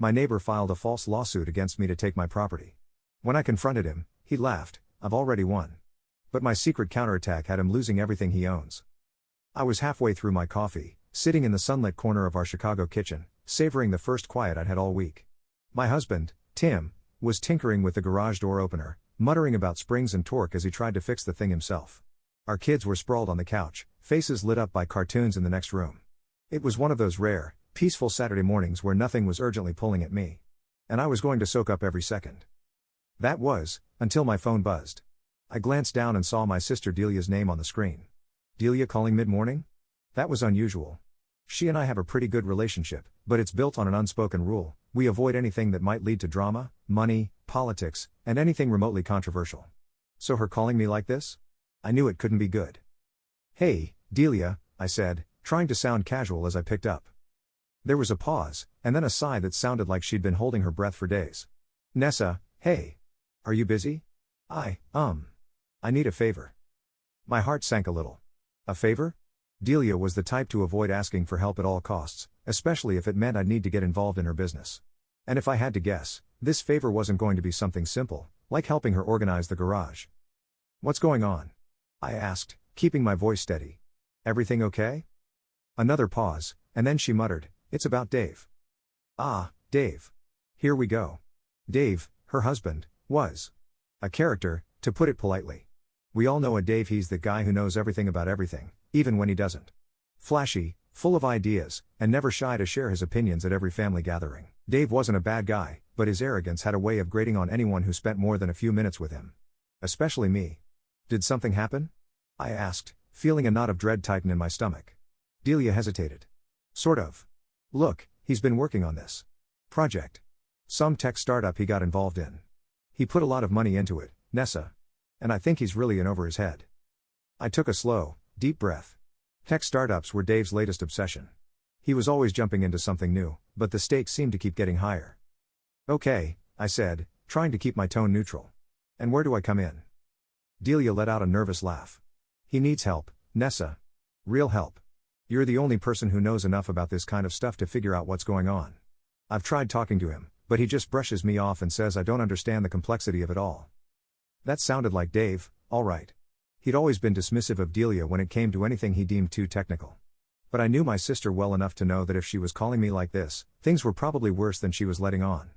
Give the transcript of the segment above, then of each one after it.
My neighbor filed a false lawsuit against me to take my property. When I confronted him, he laughed. I've already won. But my secret counterattack had him losing everything he owns. I was halfway through my coffee, sitting in the sunlit corner of our Chicago kitchen, savoring the first quiet I'd had all week. My husband, Tim, was tinkering with the garage door opener, muttering about springs and torque as he tried to fix the thing himself. Our kids were sprawled on the couch, faces lit up by cartoons in the next room. It was one of those rare, peaceful Saturday mornings where nothing was urgently pulling at me. And I was going to soak up every second. That was, until my phone buzzed. I glanced down and saw my sister Delia's name on the screen. Delia calling mid-morning? That was unusual. She and I have a pretty good relationship, but it's built on an unspoken rule: we avoid anything that might lead to drama, money, politics, and anything remotely controversial. So her calling me like this? I knew it couldn't be good. "Hey, Delia," I said, trying to sound casual as I picked up. There was a pause, and then a sigh that sounded like she'd been holding her breath for days. "Nessa, hey. Are you busy? I need a favor." My heart sank a little. A favor? Delia was the type to avoid asking for help at all costs, especially if it meant I'd need to get involved in her business. And if I had to guess, this favor wasn't going to be something simple, like helping her organize the garage. "What's going on?" I asked, keeping my voice steady. "Everything okay?" Another pause, and then she muttered, "It's about Dave." "Ah, Dave. Here we go." Dave, her husband, was a character, to put it politely. We all know a Dave. He's the guy who knows everything about everything, even when he doesn't. Flashy, full of ideas, and never shy to share his opinions at every family gathering. Dave wasn't a bad guy, but his arrogance had a way of grating on anyone who spent more than a few minutes with him. Especially me. "Did something happen?" I asked, feeling a knot of dread tighten in my stomach. Delia hesitated. "Sort of. Look, he's been working on this project. Some tech startup he got involved in. He put a lot of money into it, Nessa. And I think he's really in over his head." I took a slow, deep breath. Tech startups were Dave's latest obsession. He was always jumping into something new, but the stakes seemed to keep getting higher. "Okay," I said, trying to keep my tone neutral. "And where do I come in?" Delia let out a nervous laugh. "He needs help, Nessa. Real help. You're the only person who knows enough about this kind of stuff to figure out what's going on. I've tried talking to him, but he just brushes me off and says I don't understand the complexity of it all." That sounded like Dave, all right. He'd always been dismissive of Delia when it came to anything he deemed too technical. But I knew my sister well enough to know that if she was calling me like this, things were probably worse than she was letting on.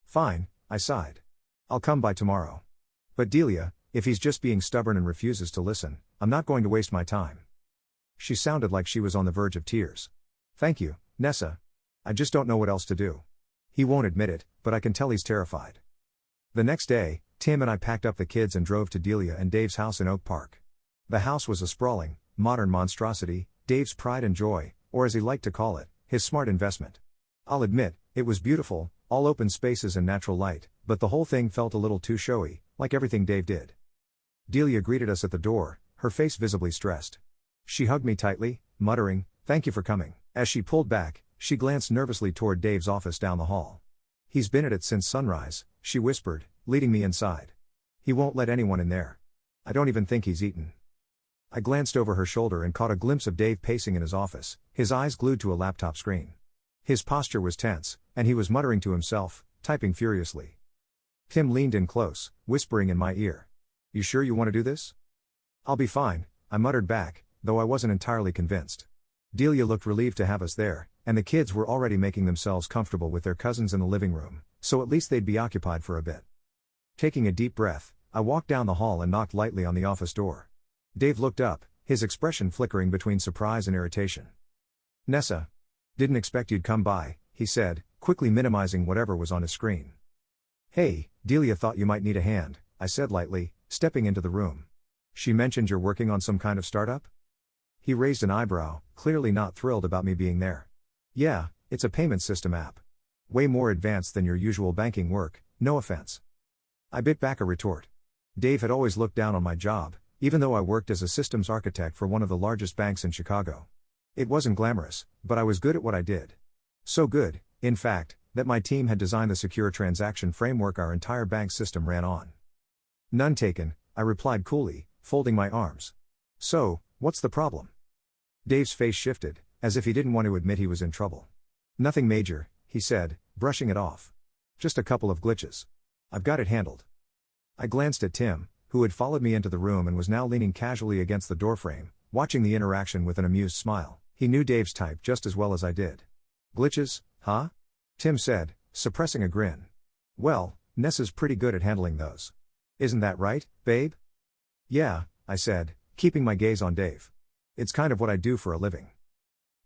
"Fine," I sighed. "I'll come by tomorrow. But Delia, if he's just being stubborn and refuses to listen, I'm not going to waste my time." She sounded like she was on the verge of tears. "Thank you, Nessa. I just don't know what else to do." He won't admit it, but I can tell he's terrified. The next day, Tim and I packed up the kids and drove to Delia and Dave's house in Oak Park. The house was a sprawling, modern monstrosity, Dave's pride and joy, or as he liked to call it, his smart investment. I'll admit, it was beautiful, all open spaces and natural light, but the whole thing felt a little too showy, like everything Dave did. Delia greeted us at the door, her face visibly stressed. She hugged me tightly, muttering, "Thank you for coming." As she pulled back, she glanced nervously toward Dave's office down the hall. "He's been at it since sunrise," she whispered, leading me inside. "He won't let anyone in there. I don't even think he's eaten." I glanced over her shoulder and caught a glimpse of Dave pacing in his office, his eyes glued to a laptop screen. His posture was tense, and he was muttering to himself, typing furiously. Tim leaned in close, whispering in my ear. "You sure you want to do this?" "I'll be fine," I muttered back, though I wasn't entirely convinced. Delia looked relieved to have us there, and the kids were already making themselves comfortable with their cousins in the living room, so at least they'd be occupied for a bit. Taking a deep breath, I walked down the hall and knocked lightly on the office door. Dave looked up, his expression flickering between surprise and irritation. "Nessa. Didn't expect you'd come by," he said, quickly minimizing whatever was on his screen. "Hey, Delia thought you might need a hand," I said lightly, stepping into the room. "She mentioned you're working on some kind of startup?" He raised an eyebrow, clearly not thrilled about me being there. "Yeah, it's a payment system app. Way more advanced than your usual banking work, no offense." I bit back a retort. Dave had always looked down on my job, even though I worked as a systems architect for one of the largest banks in Chicago. It wasn't glamorous, but I was good at what I did. So good, in fact, that my team had designed the secure transaction framework our entire bank system ran on. "None taken," I replied coolly, folding my arms. "So, what's the problem?" Dave's face shifted, as if he didn't want to admit he was in trouble. "Nothing major," he said, brushing it off. Just a couple of glitches. I've got it handled. I glanced at Tim, who had followed me into the room and was now leaning casually against the doorframe, watching the interaction with an amused smile. He knew Dave's type just as well as I did. Glitches, huh? Tim said, suppressing a grin. Well, Nessa's pretty good at handling those. Isn't that right, babe? Yeah, I said, keeping my gaze on Dave. It's kind of what I do for a living.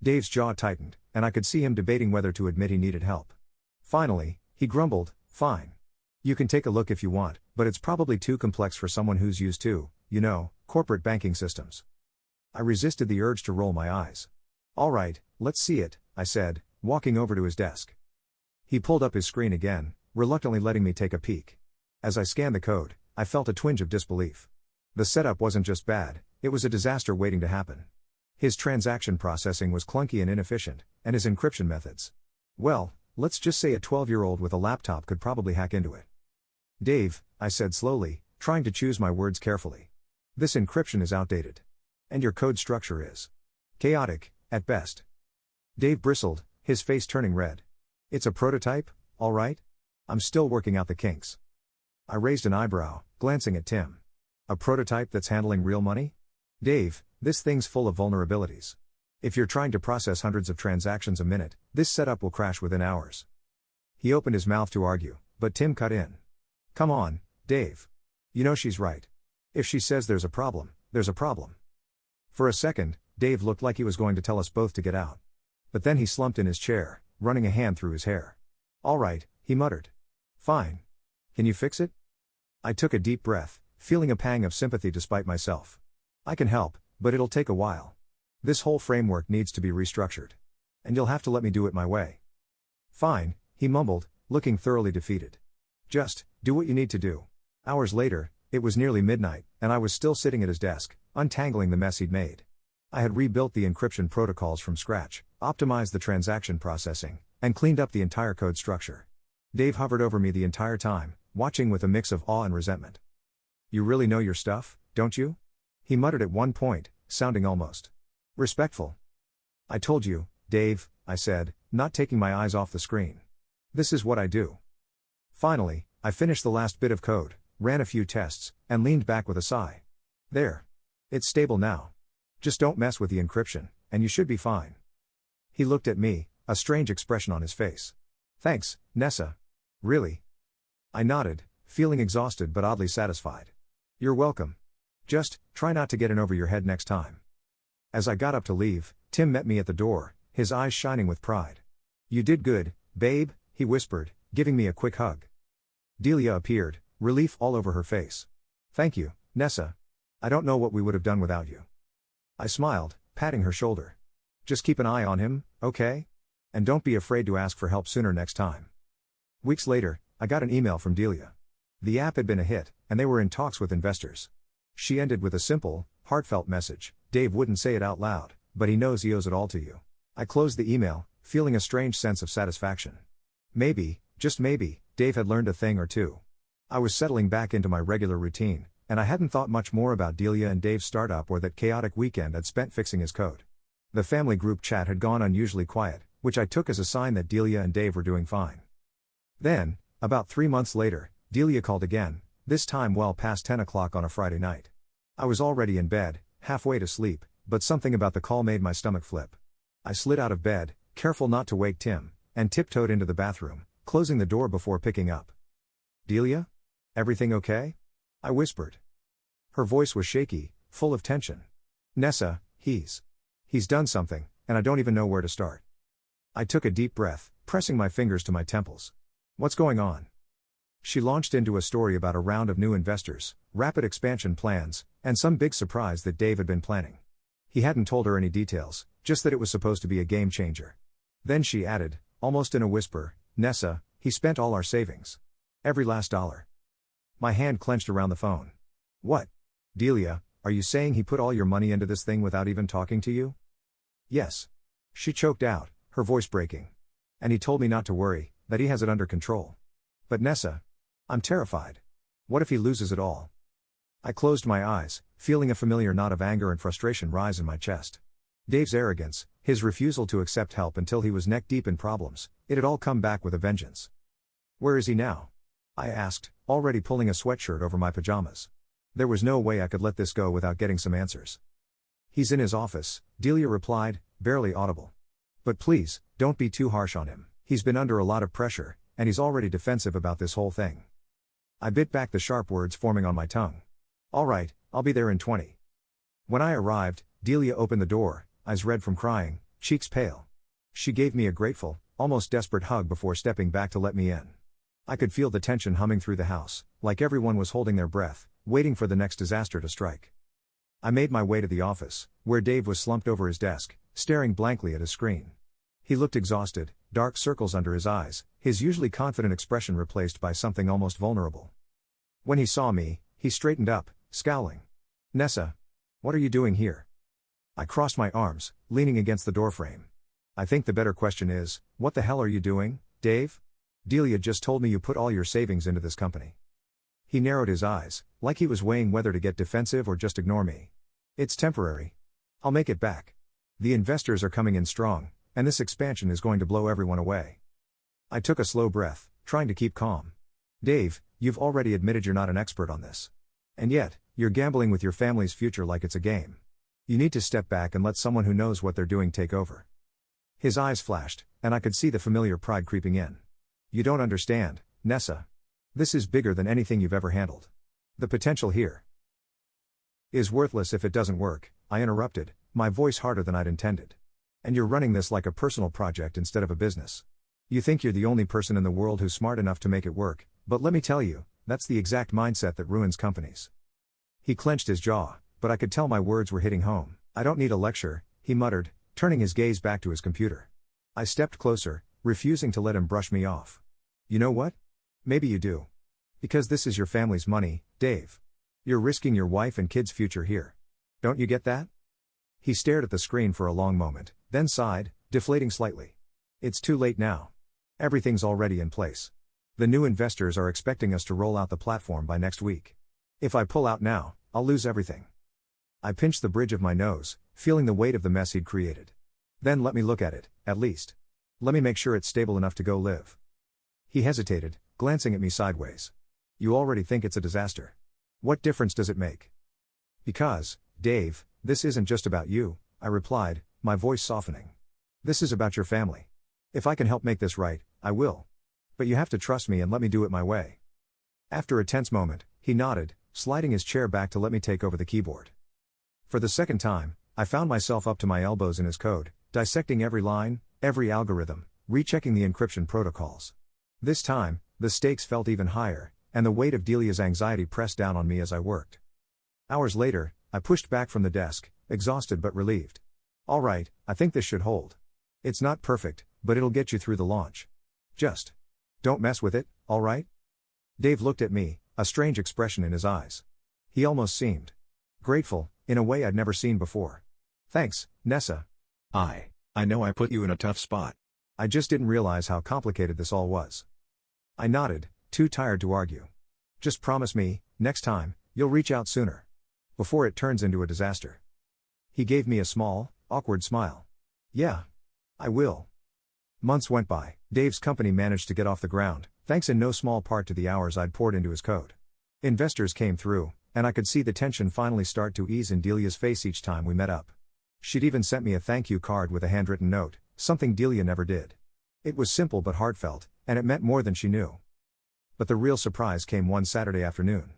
Dave's jaw tightened, and I could see him debating whether to admit he needed help. Finally, he grumbled, fine. You can take a look if you want, but it's probably too complex for someone who's used to, corporate banking systems. I resisted the urge to roll my eyes. All right, let's see it, I said, walking over to his desk. He pulled up his screen again, reluctantly letting me take a peek. As I scanned the code, I felt a twinge of disbelief. The setup wasn't just bad, it was a disaster waiting to happen. His transaction processing was clunky and inefficient, and his encryption methods. Well, let's just say a 12-year-old with a laptop could probably hack into it. Dave, I said slowly, trying to choose my words carefully. This encryption is outdated. And your code structure is chaotic, at best. Dave bristled, his face turning red. It's a prototype, all right? I'm still working out the kinks. I raised an eyebrow, glancing at Tim. A prototype that's handling real money? Dave, this thing's full of vulnerabilities. If you're trying to process hundreds of transactions a minute, this setup will crash within hours. He opened his mouth to argue, but Tim cut in. Come on, Dave. You know she's right. If she says there's a problem, there's a problem. For a second, Dave looked like he was going to tell us both to get out. But then he slumped in his chair, running a hand through his hair. All right, he muttered. Fine. Can you fix it? I took a deep breath, feeling a pang of sympathy despite myself. I can help, but it'll take a while. This whole framework needs to be restructured. And you'll have to let me do it my way. Fine, he mumbled, looking thoroughly defeated. Just, do what you need to do. Hours later, it was nearly midnight, and I was still sitting at his desk, untangling the mess he'd made. I had rebuilt the encryption protocols from scratch, optimized the transaction processing, and cleaned up the entire code structure. Dave hovered over me the entire time, watching with a mix of awe and resentment. You really know your stuff, don't you? He muttered at one point, sounding almost respectful. I told you, Dave, I said, not taking my eyes off the screen. This is what I do. Finally, I finished the last bit of code, ran a few tests, and leaned back with a sigh. There. It's stable now. Just don't mess with the encryption, and you should be fine. He looked at me, a strange expression on his face. Thanks, Nessa. Really? I nodded, feeling exhausted but oddly satisfied. You're welcome. Just, try not to get in over your head next time. As I got up to leave, Tim met me at the door, his eyes shining with pride. You did good, babe, he whispered, giving me a quick hug. Delia appeared, relief all over her face. Thank you, Nessa. I don't know what we would have done without you. I smiled, patting her shoulder. Just keep an eye on him, okay? And don't be afraid to ask for help sooner next time. Weeks later, I got an email from Delia. The app had been a hit, and they were in talks with investors. She ended with a simple, heartfelt message. Dave wouldn't say it out loud, but he knows he owes it all to you. I closed the email, feeling a strange sense of satisfaction. Maybe, just maybe, Dave had learned a thing or two. I was settling back into my regular routine, and I hadn't thought much more about Delia and Dave's startup or that chaotic weekend I'd spent fixing his code. The family group chat had gone unusually quiet, which I took as a sign that Delia and Dave were doing fine. Then, about 3 months later, Delia called again, this time well past 10 o'clock on a Friday night. I was already in bed, halfway to sleep, but something about the call made my stomach flip. I slid out of bed, careful not to wake Tim, and tiptoed into the bathroom, closing the door before picking up. Delia? Everything okay? I whispered. Her voice was shaky, full of tension. Nessa, he's done something, and I don't even know where to start. I took a deep breath, pressing my fingers to my temples. What's going on? She launched into a story about a round of new investors, rapid expansion plans, and some big surprise that Dave had been planning. He hadn't told her any details, just that it was supposed to be a game changer. Then she added, almost in a whisper, Nessa, he spent all our savings. Every last dollar. My hand clenched around the phone. What? Delia, are you saying he put all your money into this thing without even talking to you? Yes. She choked out, her voice breaking. And he told me not to worry, that he has it under control. But Nessa, I'm terrified. What if he loses it all? I closed my eyes, feeling a familiar knot of anger and frustration rise in my chest. Dave's arrogance, His refusal to accept help until he was neck deep in problems, it had all come back with a vengeance. Where is he now? I asked, already pulling a sweatshirt over my pajamas. There was no way I could let this go without getting some answers. He's in his office, Delia replied, barely audible. But please, don't be too harsh on him. He's been under a lot of pressure, and he's already defensive about this whole thing. I bit back the sharp words forming on my tongue. All right, I'll be there in 20. When I arrived, Delia opened the door, eyes red from crying, cheeks pale. She gave me a grateful, almost desperate hug before stepping back to let me in. I could feel the tension humming through the house, like everyone was holding their breath, waiting for the next disaster to strike. I made my way to the office, where Dave was slumped over his desk, staring blankly at his screen. He looked exhausted, dark circles under his eyes, his usually confident expression replaced by something almost vulnerable. When he saw me, he straightened up, scowling. Nessa, what are you doing here? I crossed my arms, leaning against the doorframe. I think the better question is, what the hell are you doing, Dave? Delia just told me you put all your savings into this company. He narrowed his eyes, like he was weighing whether to get defensive or just ignore me. It's temporary. I'll make it back. The investors are coming in strong, and this expansion is going to blow everyone away. I took a slow breath, trying to keep calm. Dave, you've already admitted you're not an expert on this. And yet, you're gambling with your family's future like it's a game. You need to step back and let someone who knows what they're doing take over. His eyes flashed, and I could see the familiar pride creeping in. You don't understand, Nessa. This is bigger than anything you've ever handled. The potential here is worthless if it doesn't work, I interrupted, my voice harder than I'd intended. And you're running this like a personal project instead of a business. You think you're the only person in the world who's smart enough to make it work, but let me tell you, that's the exact mindset that ruins companies. He clenched his jaw, but I could tell my words were hitting home. I don't need a lecture, he muttered, turning his gaze back to his computer. I stepped closer, refusing to let him brush me off. You know what? Maybe you do. Because this is your family's money, Dave. You're risking your wife and kids' future here. Don't you get that? He stared at the screen for a long moment, then sighed, deflating slightly. It's too late now. Everything's already in place. The new investors are expecting us to roll out the platform by next week. If I pull out now, I'll lose everything. I pinched the bridge of my nose, feeling the weight of the mess he'd created. Then let me look at it, at least. Let me make sure it's stable enough to go live. He hesitated, glancing at me sideways. You already think it's a disaster. What difference does it make? Because, Dave, this isn't just about you, I replied, my voice softening. This is about your family. If I can help make this right, I will. But you have to trust me and let me do it my way. After a tense moment, he nodded, sliding his chair back to let me take over the keyboard. For the second time, I found myself up to my elbows in his code, dissecting every line, every algorithm, rechecking the encryption protocols. This time, the stakes felt even higher, and the weight of Delia's anxiety pressed down on me as I worked. Hours later, I pushed back from the desk, exhausted but relieved. All right, I think this should hold. It's not perfect, but it'll get you through the launch. Just don't mess with it, all right? Dave looked at me, a strange expression in his eyes. He almost seemed grateful, in a way I'd never seen before. Thanks, Nessa. I know I put you in a tough spot. I just didn't realize how complicated this all was. I nodded, too tired to argue. Just promise me, next time, you'll reach out sooner. Before it turns into a disaster. He gave me a small, awkward smile. Yeah. I will. Months went by. Dave's company managed to get off the ground, thanks in no small part to the hours I'd poured into his code. Investors came through, and I could see the tension finally start to ease in Delia's face each time we met up. She'd even sent me a thank you card with a handwritten note, something Delia never did. It was simple but heartfelt, and it meant more than she knew. But the real surprise came one Saturday afternoon.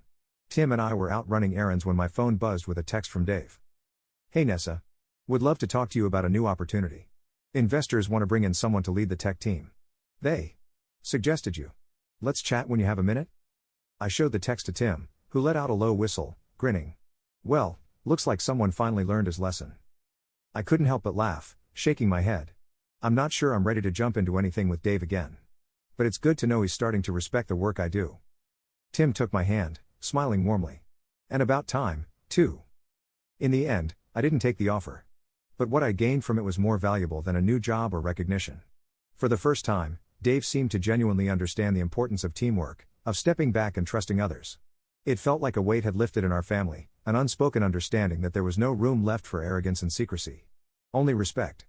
Tim and I were out running errands when my phone buzzed with a text from Dave. Hey Nessa. Would love to talk to you about a new opportunity. Investors want to bring in someone to lead the tech team. They suggested you. Let's chat when you have a minute? I showed the text to Tim, who let out a low whistle, grinning. Well, looks like someone finally learned his lesson. I couldn't help but laugh, shaking my head. I'm not sure I'm ready to jump into anything with Dave again. But it's good to know he's starting to respect the work I do. Tim took my hand, smiling warmly. And about time, too. In the end, I didn't take the offer. But what I gained from it was more valuable than a new job or recognition. For the first time, Dave seemed to genuinely understand the importance of teamwork, of stepping back and trusting others. It felt like a weight had lifted in our family, an unspoken understanding that there was no room left for arrogance and secrecy. Only respect.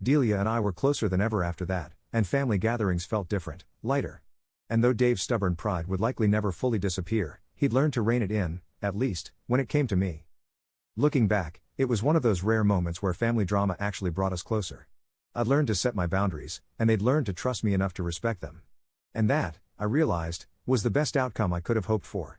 Delia and I were closer than ever after that, and family gatherings felt different, lighter. And though Dave's stubborn pride would likely never fully disappear, he'd learned to rein it in, at least, when it came to me. Looking back, it was one of those rare moments where family drama actually brought us closer. I'd learned to set my boundaries, and they'd learned to trust me enough to respect them. And that, I realized, was the best outcome I could have hoped for.